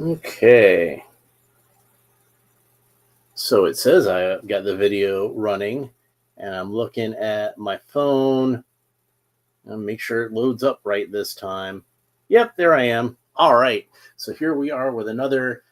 Okay, so it says I got the video running, and I'm looking at my phone and make sure it loads up right this time. Yep, there I am. All right, so here we are with another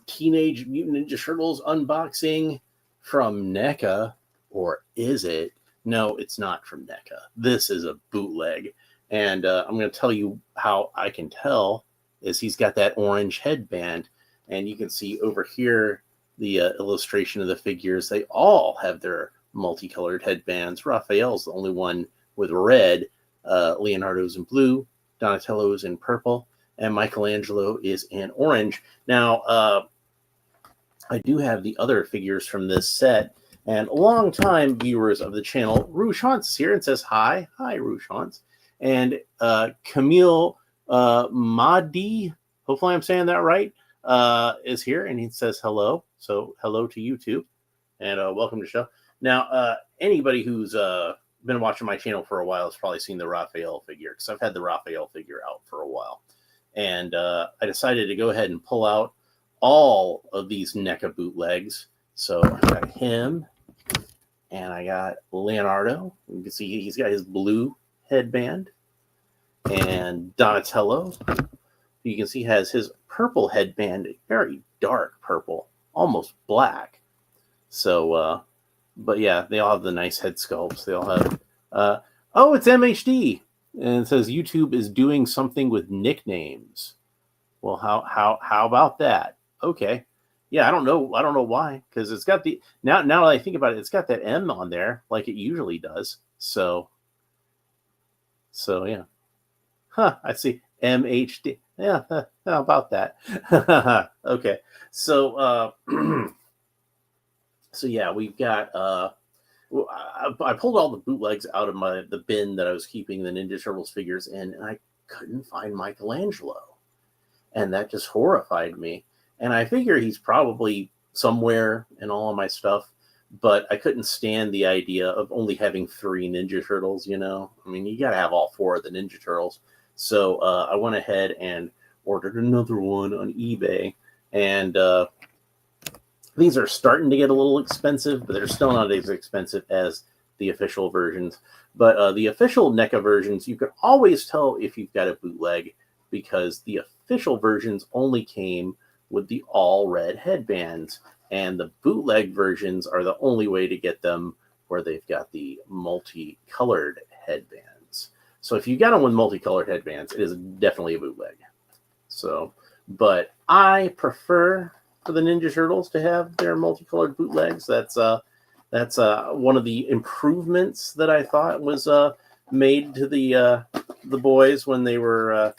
Teenage Mutant Ninja Turtles unboxing from Neca, or is it? No, it's not from Neca. This is a bootleg, and I'm going to tell you how I can tell is he's got that orange headband, and you can see over here the illustration of the figures. They all have their multicolored headbands. Raphael's the only one with red. Leonardo's in blue, Donatello's in purple, and Michelangelo is in orange. Now, I do have the other figures from this set, and long-time viewers of the channel, Rouge Hans is here and says hi. Hi, Rouge Hans. And Camille Mahdi, hopefully I'm saying that right, is here, and he says hello. So hello to you too, and welcome to the show. Now, anybody who's been watching my channel for a while has probably seen the Raphael figure, because I've had the Raphael figure out for a while. And I decided to go ahead and pull out all of these NECA bootlegs. So I got him, and I got Leonardo. You can see he's got his blue headband. And Donatello, you can see, has his purple headband, very dark purple, almost black. So, but yeah, they all have the nice head sculpts. They all have, oh, it's MHD. And it says YouTube is doing something with nicknames. Well, how about that? Okay. Yeah, I don't know why, because it's got the now that I think about it, it's got that M on there like it usually does. So yeah. Huh, I see. MHD. Yeah, how about that? Okay. So so yeah, we've got I pulled all the bootlegs out of the bin that I was keeping the Ninja Turtles figures in, and I couldn't find Michelangelo. And that just horrified me. And I figure he's probably somewhere in all of my stuff, but I couldn't stand the idea of only having 3 Ninja Turtles, you know? I mean, you got to have all 4 of the Ninja Turtles. So I went ahead and ordered another one on eBay. And these are starting to get a little expensive, but they're still not as expensive as the official versions. But the official NECA versions, you can always tell if you've got a bootleg, because the official versions only came with the all red headbands, and the bootleg versions are the only way to get them where they've got the multicolored headbands. So if you got them with multicolored headbands, it is definitely a bootleg. So, but I prefer for the Ninja Turtles to have their multicolored bootlegs. That's one of the improvements that I thought was made to the boys when they were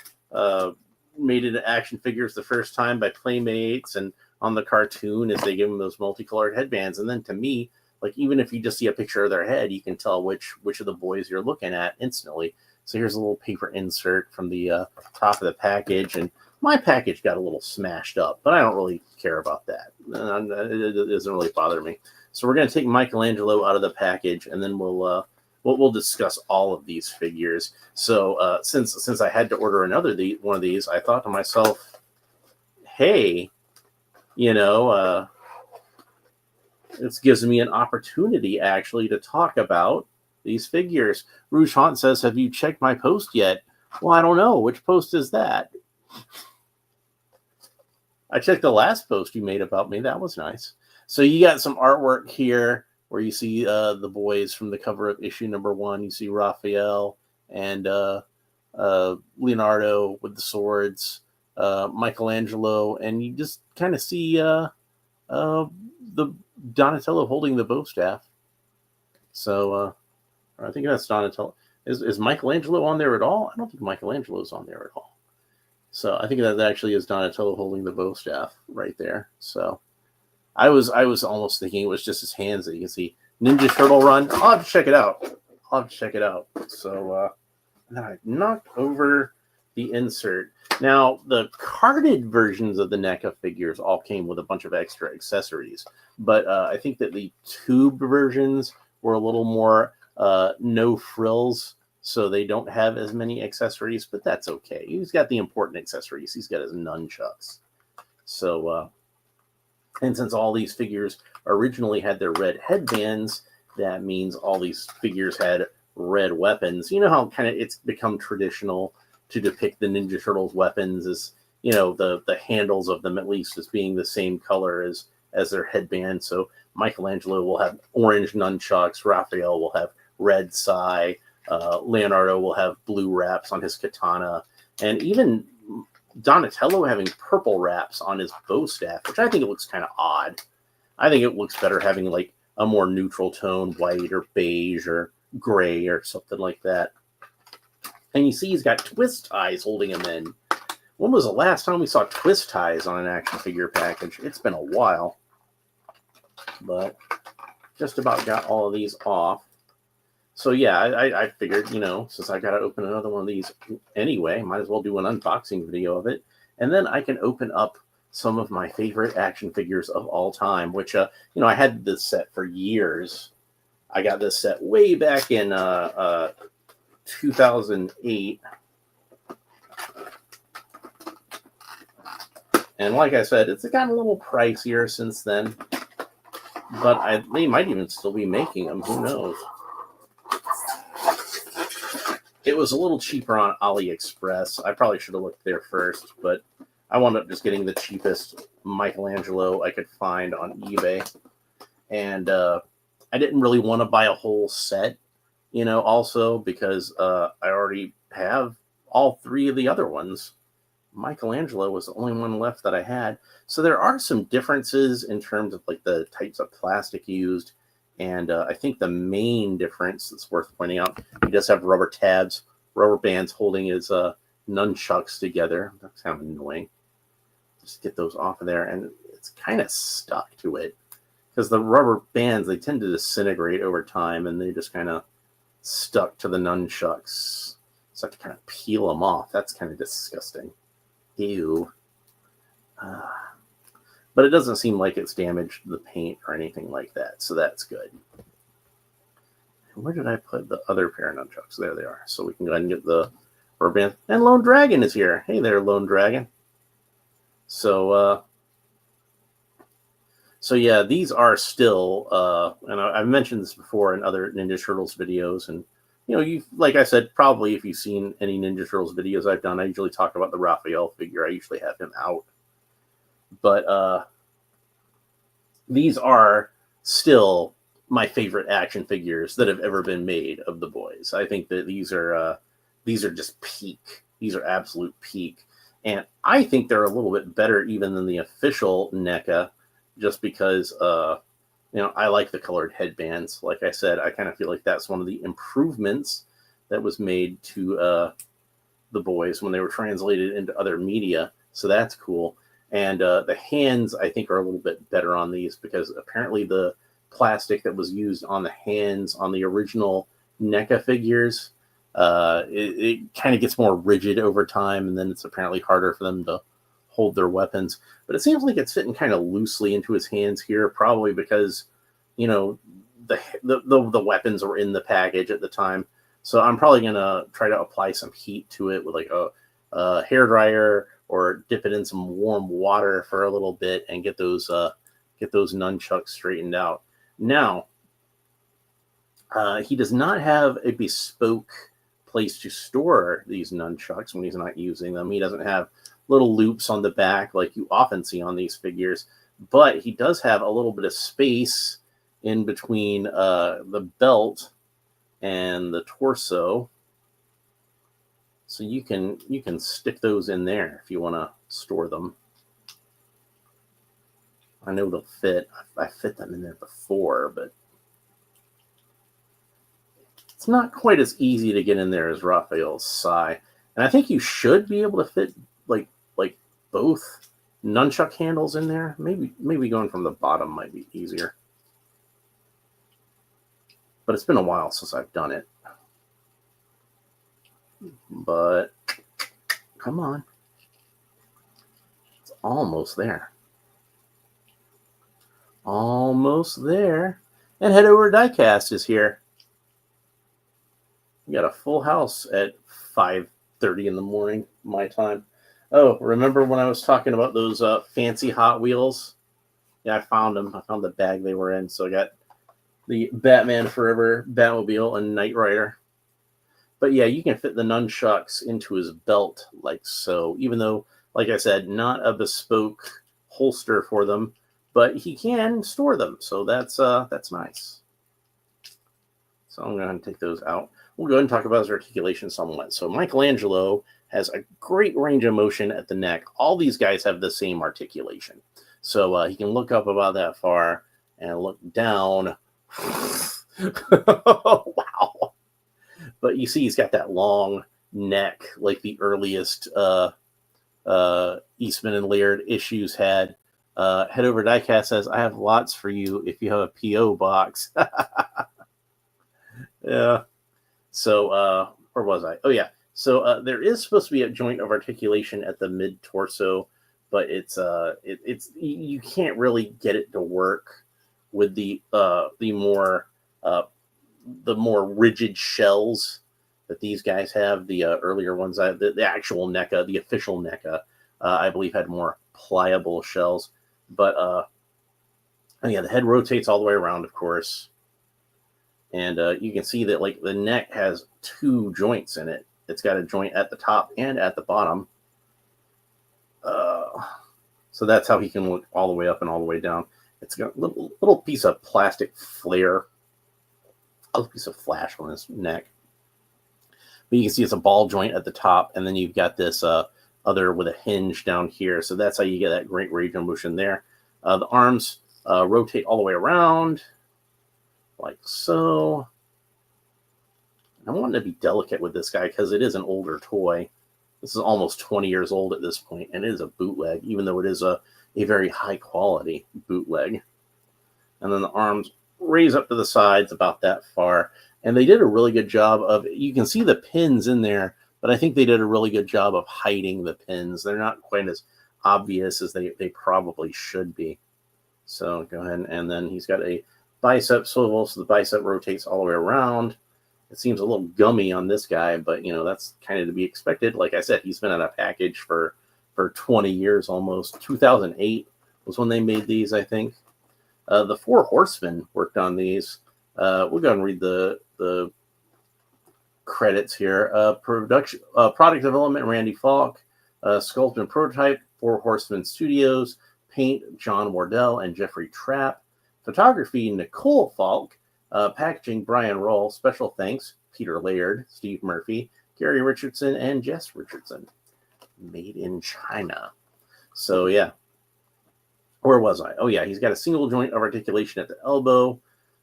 made into action figures the first time by Playmates and on the cartoon, as they give them those multicolored headbands. And then to me, like, even if you just see a picture of their head, you can tell which of the boys you're looking at instantly. So here's a little paper insert from the top of the package, and my package got a little smashed up, but I don't really care about that. It doesn't really bother me. So we're going to take Michelangelo out of the package, and then we'll discuss all of these figures. So since I had to order one of these, I thought to myself, hey, you know, this gives me an opportunity actually to talk about these figures. Rouge Haunt says, have you checked my post yet? Well, I don't know. Which post is that? I checked the last post you made about me. That was nice. So you got some artwork here where you see the boys from the cover of issue number 1. You see Raphael and Leonardo with the swords, Michelangelo, and you just kind of see the Donatello holding the bow staff. So I think that's Donatello. Is Michelangelo on there at all? I don't think Michelangelo's on there at all. So I think that actually is Donatello holding the bow staff right there. So I was almost thinking it was just his hands that you can see. Ninja Turtle Run. I'll have to check it out. So then I knocked over the insert. Now, the carded versions of the NECA figures all came with a bunch of extra accessories, but I think that the tube versions were a little more no frills, so they don't have as many accessories, but that's okay. He's got the important accessories. He's got his nunchucks. So, and since all these figures originally had their red headbands, that means all these figures had red weapons. You know how kind of it's become traditional to depict the Ninja Turtles weapons as, you know, the handles of them at least as being the same color as their headband. So Michelangelo will have orange nunchucks, Raphael will have red sai, Leonardo will have blue wraps on his katana, and even Donatello having purple wraps on his bow staff, which I think it looks kind of odd. I think it looks better having like a more neutral tone, white or beige or gray or something like that. And you see he's got twist ties holding him in. When was the last time we saw twist ties on an action figure package? It's been a while. But just about got all of these off. So yeah, I figured, you know, since I got to open another one of these anyway, might as well do an unboxing video of it. And then I can open up some of my favorite action figures of all time, which, you know, I had this set for years. I got this set way back in 2008. And like I said, it's gotten a little pricier since then. But they might even still be making them. Who knows? It was a little cheaper on AliExpress. I probably should have looked there first, but I wound up just getting the cheapest Michelangelo I could find on eBay. And I didn't really want to buy a whole set, you know, also because I already have all three of the other ones. Michelangelo was the only one left that I had. So there are some differences in terms of like the types of plastic used. And I think the main difference that's worth pointing out, he does have rubber tabs, rubber bands holding his nunchucks together. That's kind of annoying. Just get those off of there. And it's kind of stuck to it because the rubber bands, they tend to disintegrate over time and they just kind of stuck to the nunchucks. So I have to kind of peel them off. That's kind of disgusting. Ew. But it doesn't seem like it's damaged the paint or anything like that, so that's good. Where did I put the other pair of nunchucks? There they are. So we can go ahead and get the rubber band. And Lone Dragon is here. Hey there, Lone Dragon. So yeah, these are still, and I've mentioned this before in other Ninja Turtles videos, and you know, you like I said, probably if you've seen any Ninja Turtles videos I've done, I usually talk about the Raphael figure. I usually have him out. But these are still my favorite action figures that have ever been made of the boys. I think that these are just peak. These are absolute peak. And I think they're a little bit better even than the official Neca, just because you know, I like the colored headbands. Like I said, I kind of feel like that's one of the improvements that was made to the boys when they were translated into other media. So that's cool. And the hands, I think, are a little bit better on these because apparently the plastic that was used on the hands on the original NECA figures, it kind of gets more rigid over time, and then it's apparently harder for them to hold their weapons. But it seems like it's fitting kind of loosely into his hands here, probably because, you know, the weapons were in the package at the time. So I'm probably going to try to apply some heat to it with like a hairdryer, or dip it in some warm water for a little bit and get those nunchucks straightened out. Now, he does not have a bespoke place to store these nunchucks when he's not using them. He doesn't have little loops on the back like you often see on these figures, but he does have a little bit of space in between the belt and the torso. So you can stick those in there if you want to store them. I know they'll fit. I fit them in there before, but it's not quite as easy to get in there as Raphael's Sai. And I think you should be able to fit like both nunchuck handles in there. Maybe going from the bottom might be easier. But it's been a while since I've done it. But come on. It's almost there. Almost there. And Head Over Diecast is here. We got a full house at 5:30 in the morning, my time. Oh, remember when I was talking about those fancy Hot Wheels? Yeah, I found them. I found the bag they were in. So I got the Batman Forever Batmobile and Knight Rider. But yeah, you can fit the nunchucks into his belt like so, even though, like I said, not a bespoke holster for them, but he can store them. So that's nice. So I'm going to take those out. We'll go ahead and talk about his articulation somewhat. So Michelangelo has a great range of motion at the neck. All these guys have the same articulation. So he can look up about that far and look down. Wow. But you see he's got that long neck like the earliest Eastman and Laird issues had. Head over Diecast says, I have lots for you if you have a P.O. box. Yeah. So, where was I? Oh, yeah. So there is supposed to be a joint of articulation at the mid torso, but it's you can't really get it to work with the more rigid shells that these guys have. The earlier ones, the actual NECA, the official NECA, I believe had more pliable shells. But yeah, the head rotates all the way around, of course. And you can see that like the neck has two joints in it. It's got a joint at the top and at the bottom. So that's how he can look all the way up and all the way down. It's got a little piece of plastic flare, a little piece of flash on his neck. But you can see it's a ball joint at the top, and then you've got this other with a hinge down here. So that's how you get that great range of motion there. The arms rotate all the way around, like so. I want to be delicate with this guy because it is an older toy. This is almost 20 years old at this point, and it is a bootleg, even though it is a very high-quality bootleg. And then the arms raise up to the sides about that far. And they did a really good job of, you can see the pins in there, but I think they did a really good job of hiding the pins. They're not quite as obvious as they probably should be. So go ahead, and then he's got a bicep swivel, so the bicep rotates all the way around. It seems a little gummy on this guy, but that's kind of to be expected. Like I said, he's been in a package for 20 years almost. 2008 was when they made these, I think. The Four Horsemen worked on these. We'll go and read the credits here. Product development, Randy Falk. Sculpt and prototype, Four Horsemen Studios. Paint, John Wardell and Jeffrey Trapp. Photography, Nicole Falk. Packaging, Brian Roll. Special thanks, Peter Laird, Steve Murphy, Gary Richardson, and Jess Richardson. Made in China. So, yeah. Where was I? Oh, yeah, he's got a single joint of articulation at the elbow.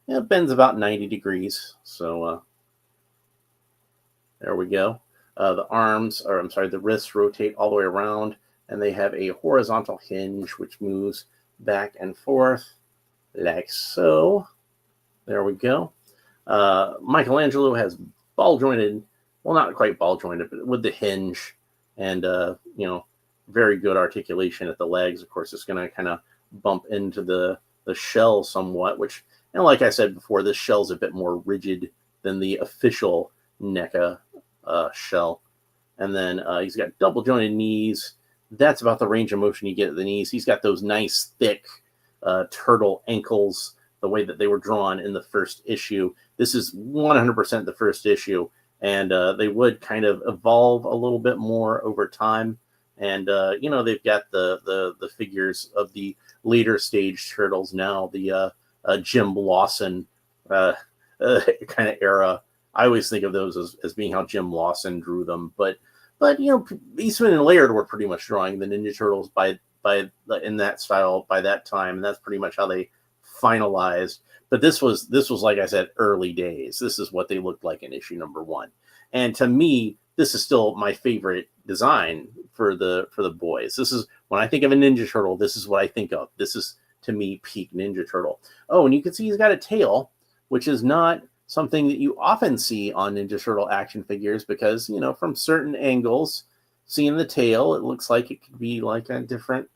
It bends about 90 degrees. So, there we go. The wrists rotate all the way around, and they have a horizontal hinge which moves back and forth like so. There we go. Michelangelo has ball jointed, well, not quite ball jointed, but with the hinge and, very good articulation at the legs. Of course, it's going to kind of bump into the shell somewhat, which, and like I said before, this shell's a bit more rigid than the official NECA shell. And then he's got double jointed knees. That's about the range of motion you get at the knees. He's got those nice, thick turtle ankles, the way that they were drawn in the first issue. This is 100% the first issue, and they would kind of evolve a little bit more over time. And they've got the figures of the later stage turtles now, the Jim Lawson kind of era. I always think of those as being how Jim Lawson drew them, but Eastman and Laird were pretty much drawing the Ninja Turtles in that style by that time, and that's pretty much how they finalized. But this was like I said, early days. This is what they looked like in issue number 1, and to me, this is still my favorite design for the boys. This is, when I think of a Ninja Turtle, this is what I think of. This is, to me, peak Ninja Turtle. Oh, and you can see he's got a tail, which is not something that you often see on Ninja Turtle action figures, because from certain angles, seeing the tail, it looks like it could be like a different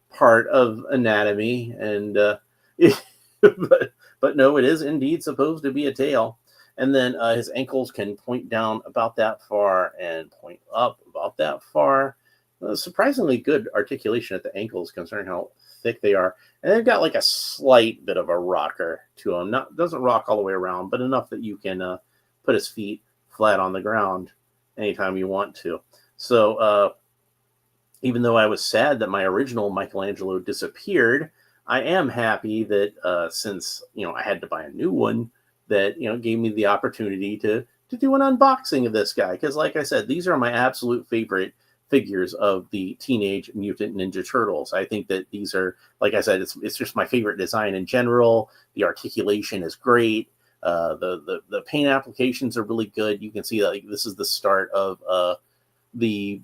part of anatomy, and but no, it is indeed supposed to be a tail. And then his ankles can point down about that far and point up about that far. surprisingly good articulation at the ankles, considering how thick they are. And they've got like a slight bit of a rocker to them. Not doesn't rock all the way around, but enough that you can put his feet flat on the ground anytime you want to. So even though I was sad that my original Michelangelo disappeared, I am happy that since I had to buy a new one, that gave me the opportunity to do an unboxing of this guy, because like I said, these are my absolute favorite figures of the Teenage Mutant Ninja Turtles. I think that these are, like I said, it's just my favorite design in general. The articulation is great. The paint applications are really good. You can see that this is the start of the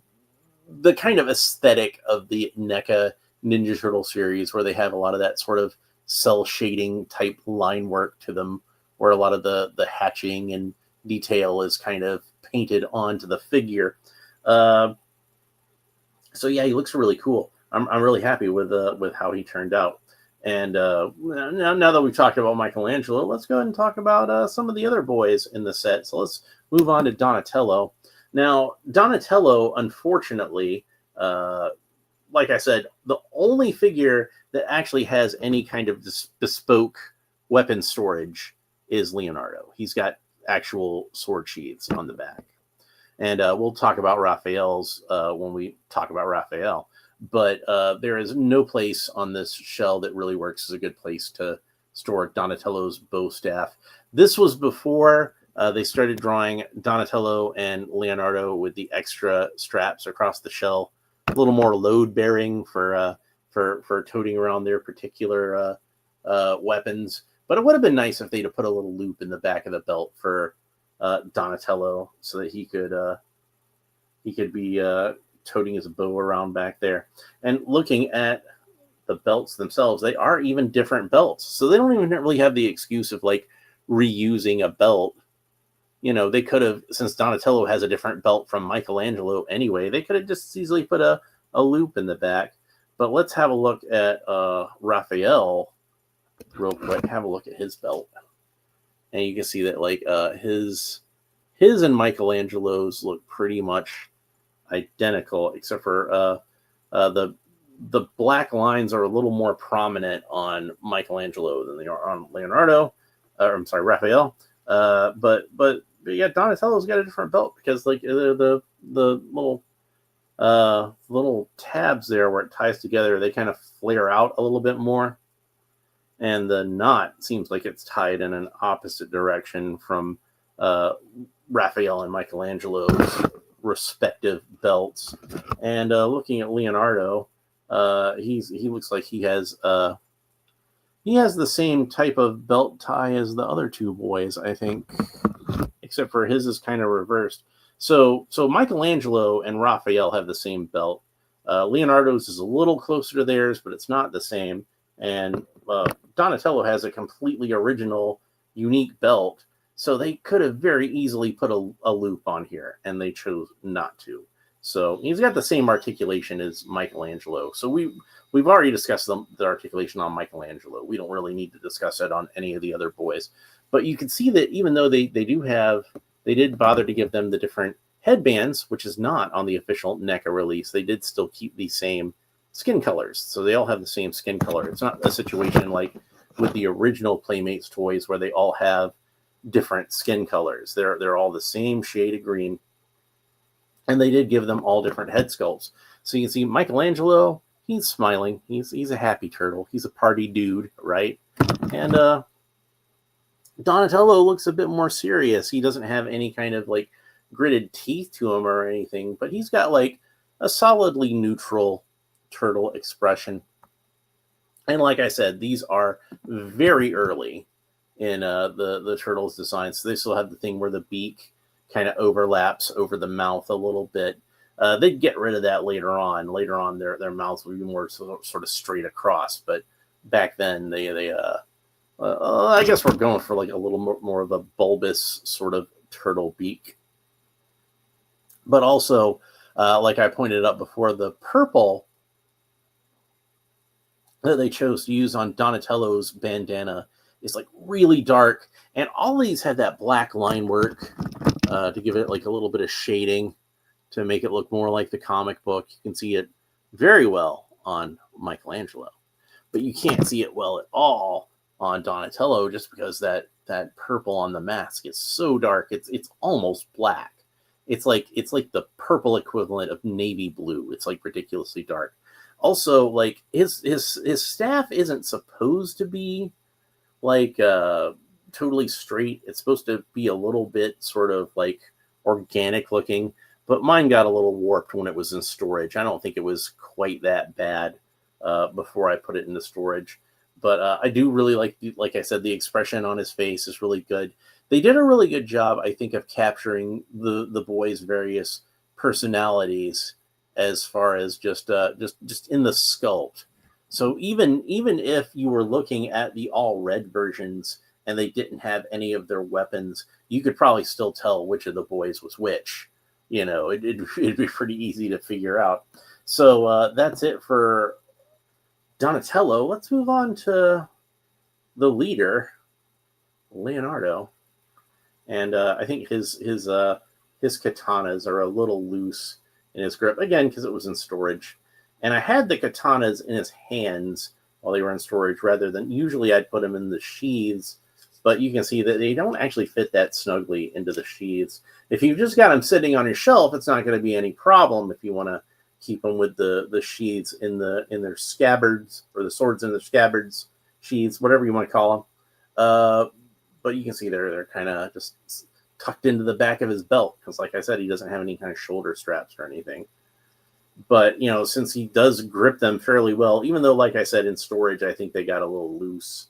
kind of aesthetic of the NECA Ninja Turtle series, where they have a lot of that sort of cell shading type line work to them, where a lot of the hatching and detail is kind of painted onto the figure. So yeah, he looks really cool. I'm really happy with how he turned out. And now that we've talked about Michelangelo, let's go ahead and talk about some of the other boys in the set. So let's move on to Donatello. Now, Donatello, unfortunately, like I said, the only figure that actually has any kind of bespoke weapon storage is Leonardo. He's got actual sword sheaths on the back. And we'll talk about Raphael's when we talk about Raphael. But there is no place on this shell that really works as a good place to store Donatello's bow staff. This was before they started drawing Donatello and Leonardo with the extra straps across the shell, a little more load bearing for toting around their particular weapons. But it would have been nice if they'd have put a little loop in the back of the belt for Donatello, so that he could be toting his bow around back there. And looking at the belts themselves, they are even different belts, so they don't even really have the excuse of like reusing a belt. They could have, since Donatello has a different belt from Michelangelo anyway, they could have just easily put a loop in the back. But let's have a look at Raphael real quick. Have a look at his belt. And you can see that like his and Michelangelo's look pretty much identical, except for the black lines are a little more prominent on Michelangelo than they are on Leonardo. I'm sorry, Raphael. But yeah, Donatello's got a different belt, because like the little tabs there where it ties together, they kind of flare out a little bit more. And the knot seems like it's tied in an opposite direction from Raphael and Michelangelo's respective belts. And looking at Leonardo, he looks like he has the same type of belt tie as the other two boys, I think, except for his is kind of reversed. So Michelangelo and Raphael have the same belt. Leonardo's is a little closer to theirs, but it's not the same. And Donatello has a completely original, unique belt, so they could have very easily put a loop on here, and they chose not to. So he's got the same articulation as Michelangelo. So we've already discussed the articulation on Michelangelo. We don't really need to discuss it on any of the other boys. But you can see that even though they did bother to give them the different headbands, which is not on the official NECA release, they did still keep the same skin colors. So they all have the same skin color. It's not a situation like with the original Playmates toys where they all have different skin colors. They're all the same shade of green. And they did give them all different head sculpts. So you can see Michelangelo, he's smiling. He's a happy turtle. He's a party dude, right? And Donatello looks a bit more serious. He doesn't have any kind of like gritted teeth to him or anything, but he's got like a solidly neutral turtle expression. And like I said, these are very early in the turtles design. So they still have the thing where the beak kind of overlaps over the mouth a little bit. They'd get rid of that later on. Later on, their mouths would be more sort of straight across. But back then, I guess we're going for like a little more of a bulbous sort of turtle beak. But also, like I pointed out before, the purple that they chose to use on Donatello's bandana is like really dark, and all these have that black line work to give it like a little bit of shading to make it look more like the comic book. You can see it very well on Michelangelo, but you can't see it well at all on Donatello, just because that purple on the mask is so dark. It's almost black. It's like the purple equivalent of navy blue. It's like ridiculously dark. Also, like his staff isn't supposed to be like totally straight. It's supposed to be a little bit sort of like organic looking, but mine got a little warped when it was in storage. I don't think it was quite that bad before I put it into storage. But I do really like I said, the expression on his face is really good. They did a really good job, I think, of capturing the boy's various personalities as far as just in the sculpt. So even if you were looking at the all red versions and they didn't have any of their weapons, you could probably still tell which of the boys was which. You know, it'd be pretty easy to figure out. So that's it for Donatello. Let's move on to the leader, Leonardo. And I think his katanas are a little loose in his grip, again, because it was in storage. And I had the katanas in his hands while they were in storage, rather than usually I'd put them in the sheaths. But you can see that they don't actually fit that snugly into the sheaths. If you've just got them sitting on your shelf, it's not going to be any problem if you want to keep them with the sheaths in their scabbards, or the swords in their scabbards, sheaths, whatever you want to call them. But you can see they're kind of just tucked into the back of his belt, because like I said, he doesn't have any kind of shoulder straps or anything. But, you know, since he does grip them fairly well, even though, like I said, in storage, I think they got a little loose.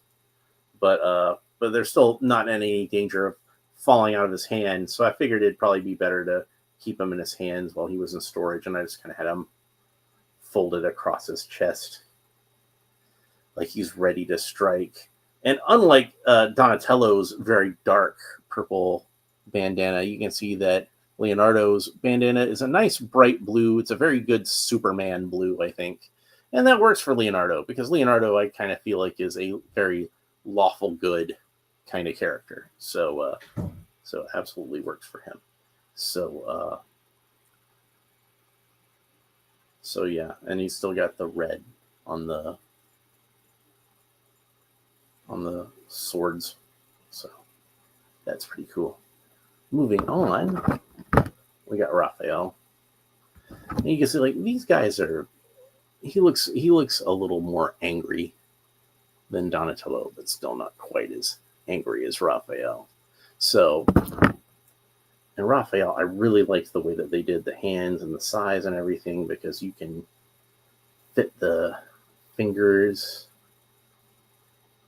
But they're still not in any danger of falling out of his hand. So I figured it'd probably be better to keep him in his hands while he was in storage. And I just kind of had him folded across his chest, like he's ready to strike. And unlike Donatello's very dark purple bandana, you can see that Leonardo's bandana is a nice bright blue. It's a very good Superman blue, I think. And that works for Leonardo, because Leonardo, I kind of feel like, is a very lawful good kind of character. So it absolutely works for him. So yeah, and he's still got the red on the swords. So that's pretty cool. Moving on, we got Raphael. And you can see, like, these guys are, he looks a little more angry than Donatello, but still not quite as angry as Raphael. So, and Raphael, I really liked the way that they did the hands and the size and everything, because you can fit the fingers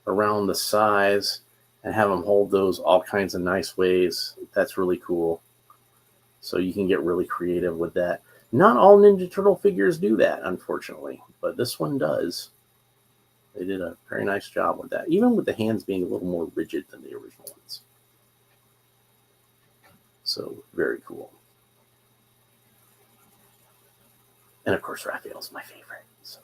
around the size and have them hold those all kinds of nice ways. That's really cool. So you can get really creative with that. Not all Ninja Turtle figures do that, unfortunately, but this one does. They did a very nice job with that, even with the hands being a little more rigid than the original ones. So very cool. And of course, Raphael's my favorite. So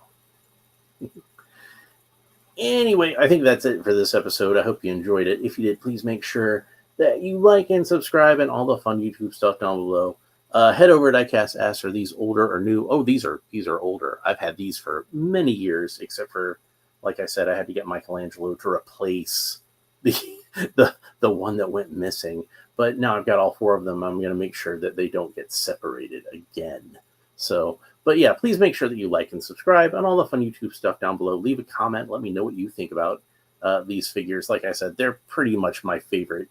anyway, I think that's it for this episode. I hope you enjoyed it. If you did, please make sure that you like and subscribe and all the fun YouTube stuff down below. Head over to Diecast Asks, are these older or new? Oh, these are older. I've had these for many years, except for, like I said, I had to get Michelangelo to replace the one that went missing. But now I've got all four of them. I'm going to make sure that they don't get separated again. So, but yeah, please make sure that you like and subscribe and all the fun YouTube stuff down below. Leave a comment. Let me know what you think about these figures. Like I said, they're pretty much my favorite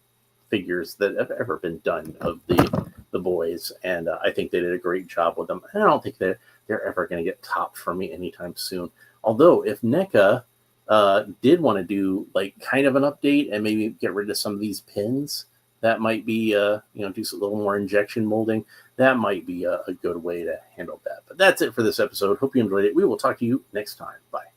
figures that have ever been done of the boys. And I think they did a great job with them. And I don't think that they're ever going to get topped for me anytime soon. Although if Neca did want to do like kind of an update and maybe get rid of some of these pins, that might be, do a little more injection molding. That might be a good way to handle that. But that's it for this episode. Hope you enjoyed it. We will talk to you next time. Bye.